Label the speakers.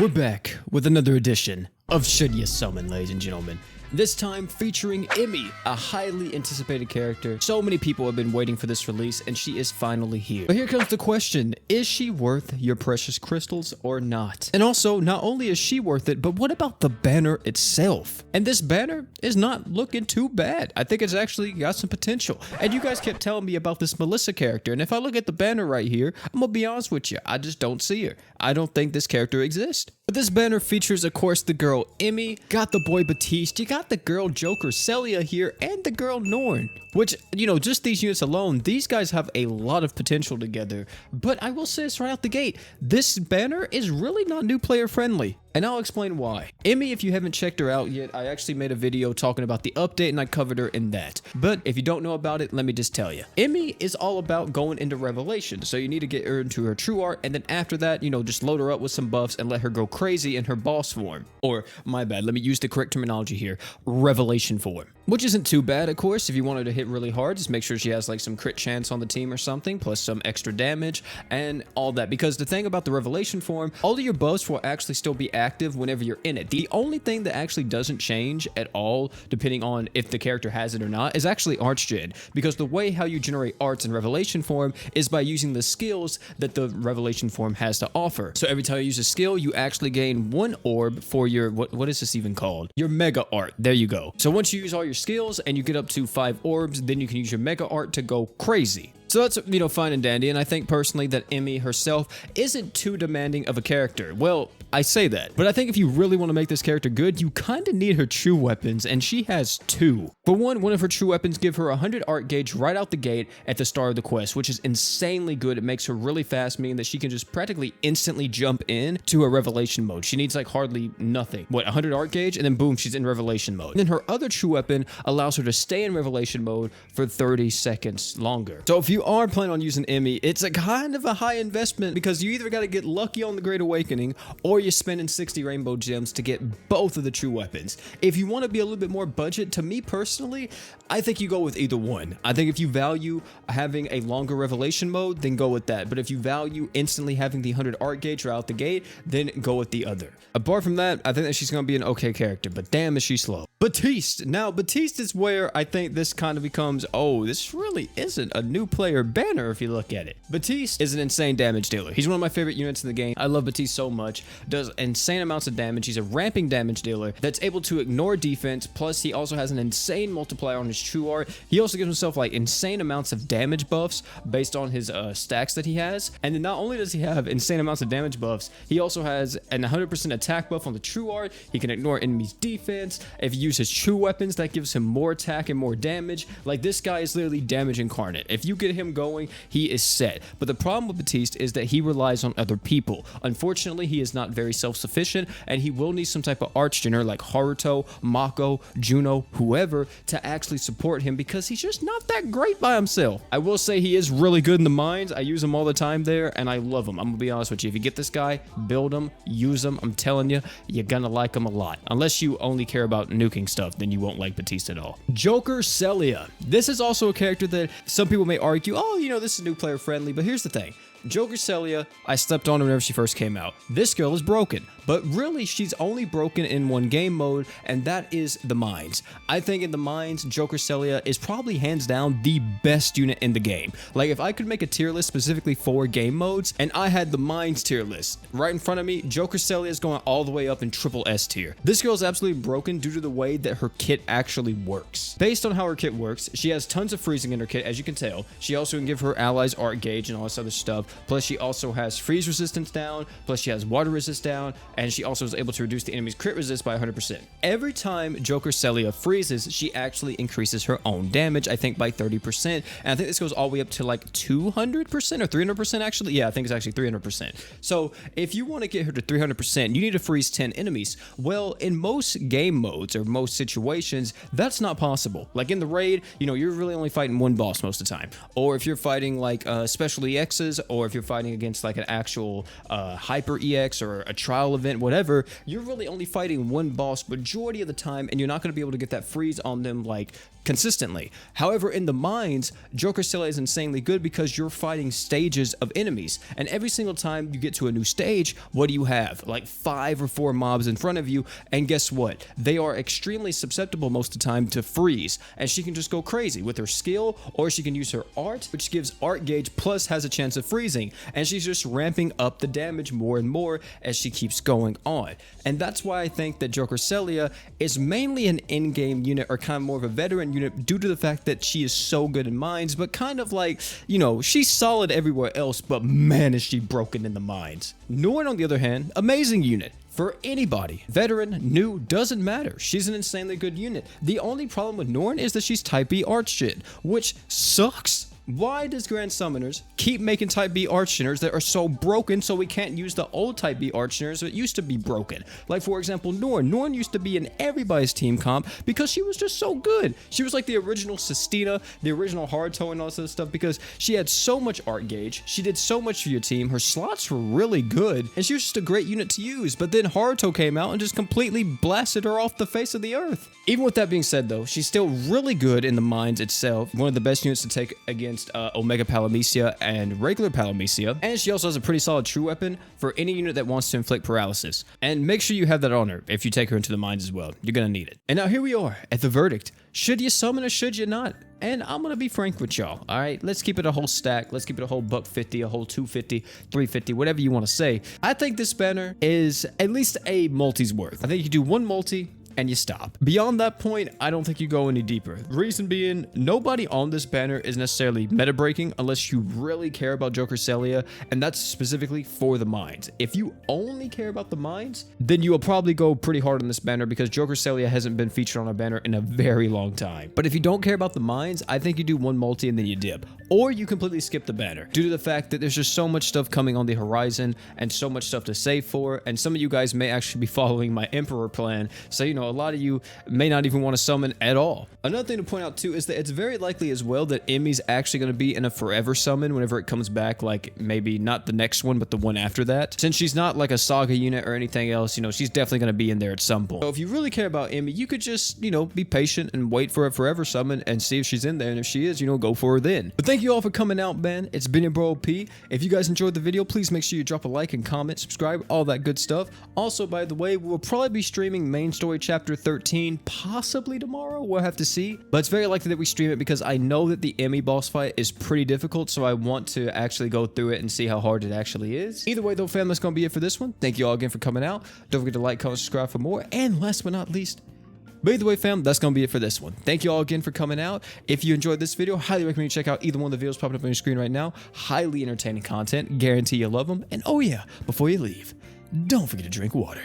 Speaker 1: We're back with another edition of Should You Summon, ladies and gentlemen. This time featuring Emmy, a highly anticipated character. So many people have been waiting for this release, and she is finally here. But here comes the question, is she worth your precious crystals or not? And also, not only is she worth it, but what about the banner itself? And this banner is not looking too bad. I think it's actually got some potential. And you guys kept telling me about this Melissa character, and if I look at the banner right here, I'm gonna be honest with you, I just don't see her. I don't think this character exists. But this banner features, of course, the girl Emmy, got the boy Batiste, you got the girl Joker Celia here, and the girl Norn. Which, you know, just these units alone, these guys have a lot of potential together. But I will say this right out the gate, this banner is really not new player friendly. And I'll explain why. Emmy, if you haven't checked her out yet, I actually made a video talking about the update and I covered her in that. But if you don't know about it, let me just tell you. Emmy is all about going into Revelation. So you need to get her into her true art, and then after that, you know, just load her up with some buffs and let her go crazy in her boss form. Or, my bad, let me use the correct terminology here, Revelation form. Which isn't too bad, of course. If you want her to hit really hard, just make sure she has like some crit chance on the team or something, plus some extra damage and all that. Because the thing about the Revelation form, all of your buffs will actually still be active whenever you're in it. The only thing that actually doesn't change at all, depending on if the character has it or not, is actually arts gen. Because the way how you generate arts in Revelation form is by using the skills that the Revelation form has to offer. So every time you use a skill, you actually gain one orb for your, what is this even called? Your mega art. There you go. So once you use all your skills and you get up to 5 orbs, then you can use your mega art to go crazy. So that's, you know, fine and dandy, and I think personally that Emmy herself isn't too demanding of a character. Well, I say that, but I think if you really want to make this character good, you kind of need her true weapons, and she has 2. For one of her true weapons give her 100 art gauge right out the gate at the start of the quest, which is insanely good. It makes her really fast, meaning that she can just practically instantly jump in to her Revelation mode. She needs like hardly nothing. 100 art gauge, and then boom, she's in Revelation mode. And then her other true weapon allows her to stay in Revelation mode for 30 seconds longer. So if you are planning on using Emmy, it's a kind of a high investment because you either got to get lucky on the Great Awakening or you're spending 60 rainbow gems to get both of the true weapons. If you want to be a little bit more budget, to me personally, I think you go with either one. I think if you value having a longer Revelation mode, then go with that. But if you value instantly having the 100 art gauge right out the gate, then go with the other. Apart from that, I think that she's going to be an okay character, but damn is she slow. Batiste. Now, Batiste is where I think this kind of becomes, oh, this really isn't a new player banner if you look at it. Batiste is an insane damage dealer. He's one of my favorite units in the game. I love Batiste so much. Does insane amounts of damage. He's a ramping damage dealer that's able to ignore defense. Plus, he also has an insane multiplier on his true art. He also gives himself like insane amounts of damage buffs based on his stacks that he has. And then not only does he have insane amounts of damage buffs, he also has an 100% attack buff on the true art. He can ignore enemies' defense. If you use his true weapons, that gives him more attack and more damage. Like, this guy is literally damage incarnate. If you get him going, he is set. But the problem with Batiste is that he relies on other people. Unfortunately, he is not very self-sufficient, and he will need some type of arch-gener like Haruto, Mako, Juno, whoever, to actually support him because he's just not that great by himself. I will say he is really good in the mines. I use him all the time there, and I love him. I'm gonna be honest with you. If you get this guy, build him, use him. I'm telling you, you're gonna like him a lot. Unless you only care about nuking stuff, then you won't like Batiste at all. Joker Celia. This is also a character that some people may argue, oh, you know, this is new player friendly, but here's the thing. Joker Celia, I slept on her whenever she first came out. This girl is broken, but really she's only broken in one game mode, and that is the mines. I think in the mines, Joker Celia is probably hands down the best unit in the game. Like, if I could make a tier list specifically for game modes, and I had the mines tier list right in front of me, Joker Celia is going all the way up in triple S tier. This girl is absolutely broken due to the way that her kit actually works. Based on how her kit works, she has tons of freezing in her kit, as you can tell. She also can give her allies art gauge and all this other stuff. Plus, she also has freeze resistance down, plus she has water resist down, and she also is able to reduce the enemy's crit resist by 100%. Every time Joker Celia freezes, she actually increases her own damage, I think by 30%, and I think this goes all the way up to like 200% or 300% actually. Yeah, I think it's actually 300%. So if you want to get her to 300%, you need to freeze 10 enemies. Well, in most game modes or most situations, that's not possible. Like in the raid, you know, you're really only fighting one boss most of the time. Or if you're fighting like special EXs, or if you're fighting against like an actual hyper EX or a trial event, whatever, you're really only fighting one boss majority of the time, and you're not going to be able to get that freeze on them like consistently. However, in the mines, Joker Celia is insanely good because you're fighting stages of enemies, and every single time you get to a new stage, what do you have? Like 5 or 4 mobs in front of you, and guess what? They are extremely susceptible most of the time to freeze, and she can just go crazy with her skill, or she can use her art, which gives art gauge plus has a chance of freezing, and she's just ramping up the damage more and more as she keeps going on. And that's why I think that Joker Celia is mainly an in-game unit, or kind of more of a veteran unit, due to the fact that she is so good in mines, but kind of like, you know, she's solid everywhere else, but man is she broken in the mines. Norn, on the other hand, amazing unit. For anybody, veteran, new, doesn't matter. She's an insanely good unit. The only problem with Norn is that she's type B art shit, which sucks. Why does Grand Summoners keep making type B Archshinners that are so broken so we can't use the old type B Archshinners that used to be broken? Like, for example, Norn. Norn used to be in everybody's team comp because she was just so good. She was like the original Sistina, the original Haruto and all this other stuff because she had so much art gauge. She did so much for your team. Her slots were really good and she was just a great unit to use. But then Haruto came out and just completely blasted her off the face of the earth. Even with that being said though, she's still really good in the mines itself. One of the best units to take against Omega Palamecia and regular Palamecia, and she also has a pretty solid true weapon for any unit that wants to inflict paralysis. And make sure you have that on her if you take her into the mines as well. You're gonna need it. And now here we are at the verdict. Should you summon or should you not? And I'm gonna be frank with y'all, alright? Let's keep it a whole stack. Let's keep it a whole $150, a whole $250, $350, whatever you want to say. I think this banner is at least a multi's worth. I think you do one multi and you stop. Beyond that point, I don't think you go any deeper. Reason being, nobody on this banner is necessarily meta breaking unless you really care about Joker Celia, and that's specifically for the mines. If you only care about the mines, then you will probably go pretty hard on this banner because Joker Celia hasn't been featured on a banner in a very long time. But if you don't care about the mines, I think you do one multi and then you dip. Or you completely skip the banner due to the fact that there's just so much stuff coming on the horizon and so much stuff to save for, and some of you guys may actually be following my Emperor plan, so you know, a lot of you may not even want to summon at all. Another thing to point out too is that it's very likely as well that Emmy's actually going to be in a forever summon whenever it comes back, like maybe not the next one but the one after that. Since she's not like a saga unit or anything else, you know, she's definitely going to be in there at some point. So if you really care about Emmy, you could just, you know, be patient and wait for a forever summon and see if she's in there, and if she is, you know, go for her then. But thank you all for coming out, man. It's been your bro P. If you guys enjoyed the video, please make sure you drop a like and comment, subscribe, all that good stuff. Also, by the way, we'll probably be streaming main story chapter 13 possibly tomorrow. We'll have to see, but it's very likely that we stream it because I know that the Emmy boss fight is pretty difficult, so I want to actually go through it and see how hard it actually is. Either way though, fam, that's gonna be it for this one. Thank you all again for coming out. Don't forget to like, comment, subscribe for more, and last but not least, but either way, fam, that's gonna be it for this one. Thank you all again for coming out. If you enjoyed this video, highly recommend you check out either one of the videos popping up on your screen right now. Highly entertaining content, guarantee you'll love them. And oh yeah, before you leave, don't forget to drink water.